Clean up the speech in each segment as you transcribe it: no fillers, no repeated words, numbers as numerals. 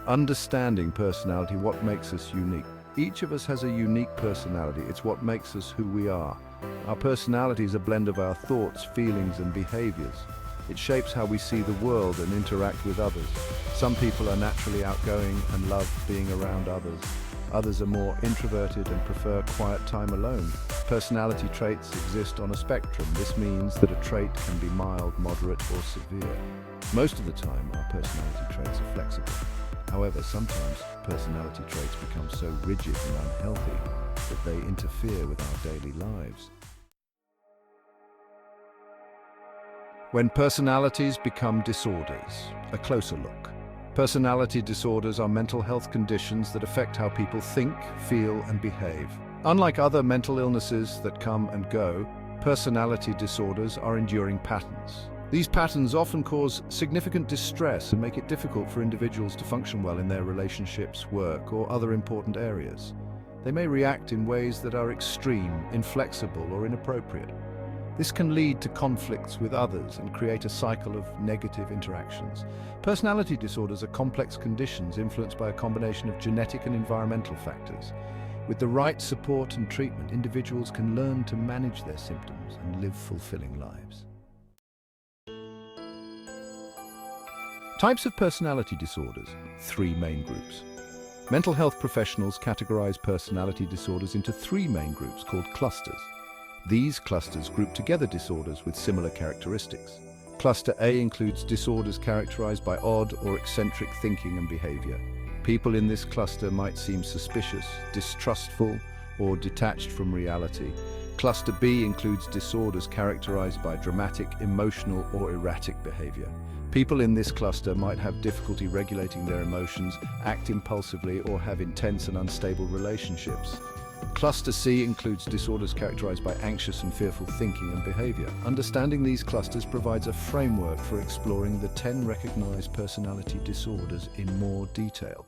Understanding personality, what makes us unique. Each of us has a unique personality. It's what makes us who we are. Our personality is a blend of our thoughts, feelings, and behaviors. It shapes how we see the world and interact with others. Some people are naturally outgoing and love being around others. Others are more introverted and prefer quiet time alone. Personality traits exist on a spectrum. This means that a trait can be mild, moderate, or severe. Most of the time, our personality traits are flexible. However, sometimes personality traits become so rigid and unhealthy that they interfere with our daily lives. When personalities become disorders, a closer look. Personality disorders are mental health conditions that affect how people think, feel, and behave. Unlike other mental illnesses that come and go, personality disorders are enduring patterns. These patterns often cause significant distress and make it difficult for individuals to function well in their relationships, work, or other important areas. They may react in ways that are extreme, inflexible, or inappropriate. This can lead to conflicts with others and create a cycle of negative interactions. Personality disorders are complex conditions influenced by a combination of genetic and environmental factors. With the right support and treatment, individuals can learn to manage their symptoms and live fulfilling lives. Types of personality disorders, 3 main groups. Mental health professionals categorize personality disorders into 3 main groups called clusters. These clusters group together disorders with similar characteristics. Cluster A includes disorders characterized by odd or eccentric thinking and behavior. People in this cluster might seem suspicious, distrustful, or detached from reality. Cluster B includes disorders characterized by dramatic, emotional, or erratic behavior. People in this cluster might have difficulty regulating their emotions, act impulsively, or have intense and unstable relationships. Cluster C includes disorders characterized by anxious and fearful thinking and behavior. Understanding these clusters provides a framework for exploring the 10 recognized personality disorders in more detail.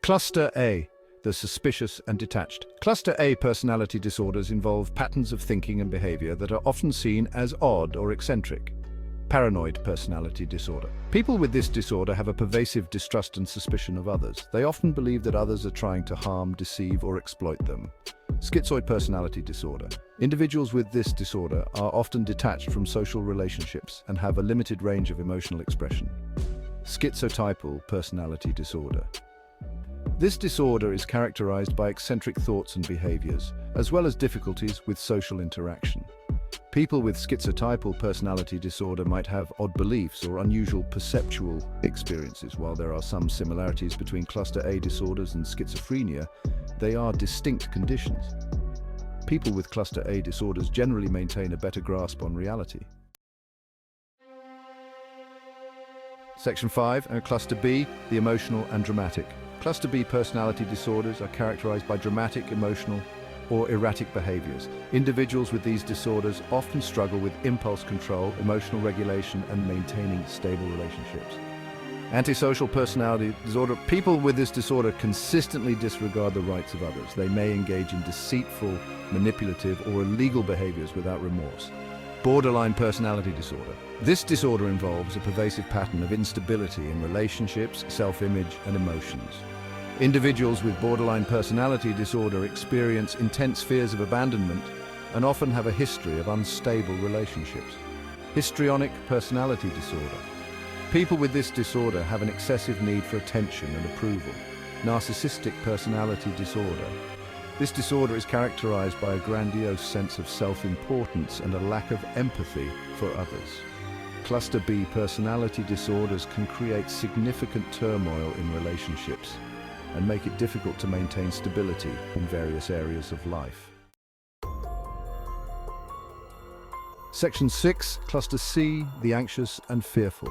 Cluster A, the suspicious and detached. Cluster A personality disorders involve patterns of thinking and behavior that are often seen as odd or eccentric. Paranoid personality disorder. People with this disorder have a pervasive distrust and suspicion of others. They often believe that others are trying to harm, deceive, or exploit them. Schizoid personality disorder. Individuals with this disorder are often detached from social relationships and have a limited range of emotional expression. Schizotypal personality disorder. This disorder is characterized by eccentric thoughts and behaviors, as well as difficulties with social interaction. People with schizotypal personality disorder might have odd beliefs or unusual perceptual experiences. While there are some similarities between cluster A disorders and schizophrenia, they are distinct conditions. People with cluster A disorders generally maintain a better grasp on reality. Section 5, Cluster B, the emotional and dramatic. Cluster B personality disorders are characterized by dramatic, emotional, or erratic behaviors. Individuals with these disorders often struggle with impulse control, emotional regulation, and maintaining stable relationships. Antisocial personality disorder. People with this disorder consistently disregard the rights of others. They may engage in deceitful, manipulative, or illegal behaviors without remorse. Borderline personality disorder. This disorder involves a pervasive pattern of instability in relationships, self-image, and emotions. Individuals with borderline personality disorder experience intense fears of abandonment and often have a history of unstable relationships. Histrionic personality disorder. People with this disorder have an excessive need for attention and approval. Narcissistic personality disorder. This disorder is characterized by a grandiose sense of self-importance and a lack of empathy for others. Cluster B personality disorders can create significant turmoil in relationships and make it difficult to maintain stability in various areas of life. Section 6, Cluster C, the anxious and fearful.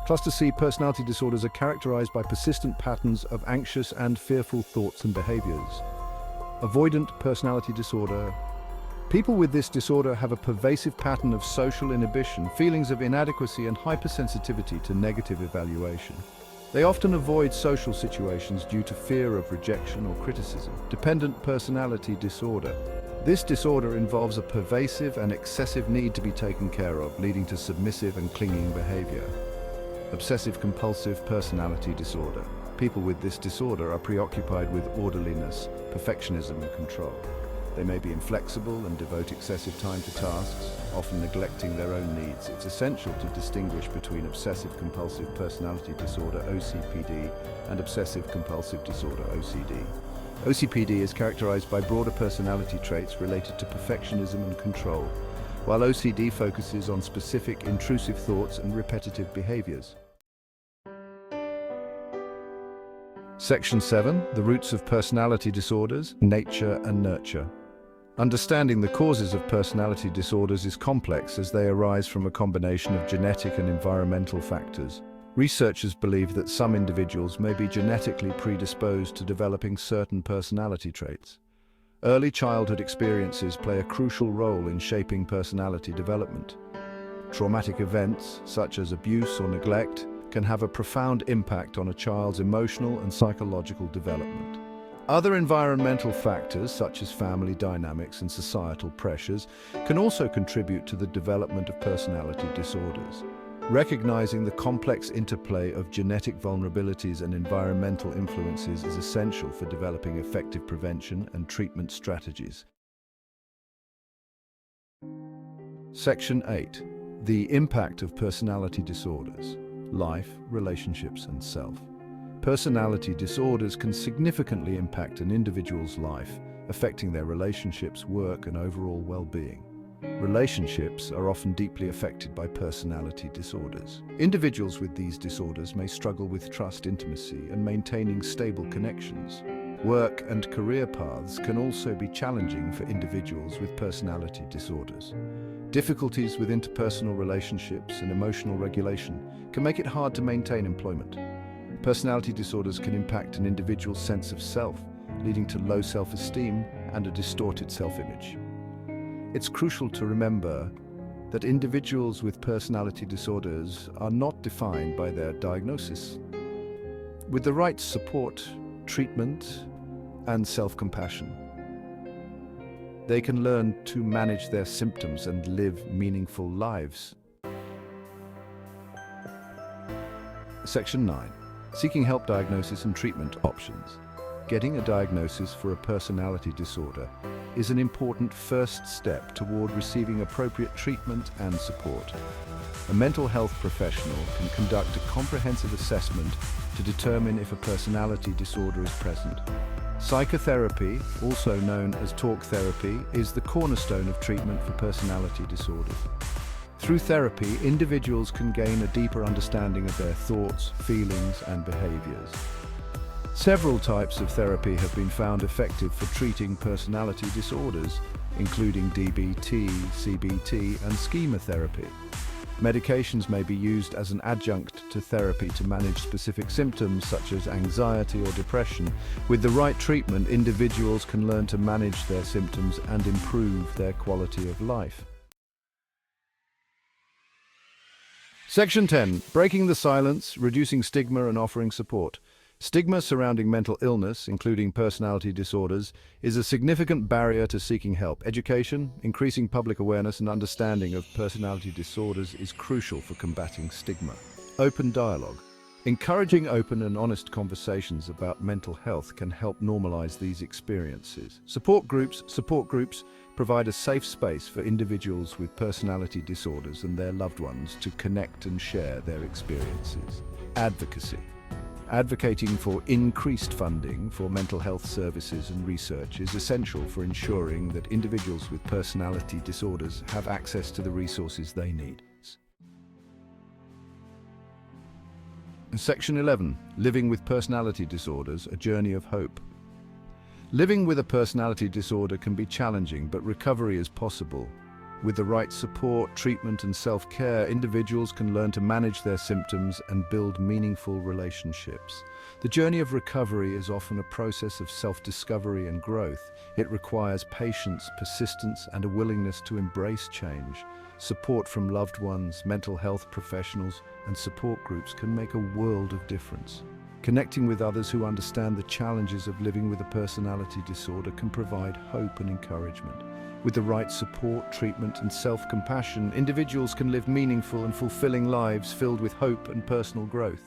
Cluster C personality disorders are characterized by persistent patterns of anxious and fearful thoughts and behaviors. Avoidant personality disorder. People with this disorder have a pervasive pattern of social inhibition, feelings of inadequacy, and hypersensitivity to negative evaluation. They often avoid social situations due to fear of rejection or criticism. Dependent personality disorder. This disorder involves a pervasive and excessive need to be taken care of, leading to submissive and clinging behavior. Obsessive-compulsive personality disorder. People with this disorder are preoccupied with orderliness, perfectionism, and control. They may be inflexible and devote excessive time to tasks, often neglecting their own needs. It's essential to distinguish between obsessive-compulsive personality disorder, OCPD, and obsessive-compulsive disorder, OCD. OCPD is characterized by broader personality traits related to perfectionism and control, while OCD focuses on specific, intrusive thoughts and repetitive behaviors. Section 7, the roots of personality disorders, nature and nurture. Understanding the causes of personality disorders is complex as they arise from a combination of genetic and environmental factors. Researchers believe that some individuals may be genetically predisposed to developing certain personality traits. Early childhood experiences play a crucial role in shaping personality development. Traumatic events, such as abuse or neglect, can have a profound impact on a child's emotional and psychological development. Other environmental factors, such as family dynamics and societal pressures, can also contribute to the development of personality disorders. Recognizing the complex interplay of genetic vulnerabilities and environmental influences is essential for developing effective prevention and treatment strategies. Section 8. The impact of personality disorders: life, relationships, and self. Personality disorders can significantly impact an individual's life, affecting their relationships, work, and overall well-being. Relationships are often deeply affected by personality disorders. Individuals with these disorders may struggle with trust, intimacy, and maintaining stable connections. Work and career paths can also be challenging for individuals with personality disorders. Difficulties with interpersonal relationships and emotional regulation can make it hard to maintain employment. Personality disorders can impact an individual's sense of self, leading to low self-esteem and a distorted self-image. It's crucial to remember that individuals with personality disorders are not defined by their diagnosis. With the right support, treatment, and self-compassion, they can learn to manage their symptoms and live meaningful lives. Section 9. Seeking help, diagnosis, and treatment options. Getting a diagnosis for a personality disorder is an important first step toward receiving appropriate treatment and support. A mental health professional can conduct a comprehensive assessment to determine if a personality disorder is present. Psychotherapy, also known as talk therapy, is the cornerstone of treatment for personality disorders. Through therapy, individuals can gain a deeper understanding of their thoughts, feelings, and behaviors. Several types of therapy have been found effective for treating personality disorders, including DBT, CBT, and schema therapy. Medications may be used as an adjunct to therapy to manage specific symptoms such as anxiety or depression. With the right treatment, individuals can learn to manage their symptoms and improve their quality of life. Section 10. Breaking the silence, reducing stigma and offering support. Stigma surrounding mental illness, including personality disorders, is a significant barrier to seeking help. Education, increasing public awareness and understanding of personality disorders is crucial for combating stigma. Open dialogue. Encouraging open and honest conversations about mental health can help normalize these experiences. Support groups provide a safe space for individuals with personality disorders and their loved ones to connect and share their experiences. Advocacy. Advocating for increased funding for mental health services and research is essential for ensuring that individuals with personality disorders have access to the resources they need. Section 11. Living with personality disorders, a journey of hope. Living with a personality disorder can be challenging, but recovery is possible. With the right support, treatment, and self-care, individuals can learn to manage their symptoms and build meaningful relationships. The journey of recovery is often a process of self-discovery and growth. It requires patience, persistence, and a willingness to embrace change. Support from loved ones, mental health professionals, and support groups can make a world of difference. Connecting with others who understand the challenges of living with a personality disorder can provide hope and encouragement. With the right support, treatment, and self-compassion, individuals can live meaningful and fulfilling lives filled with hope and personal growth.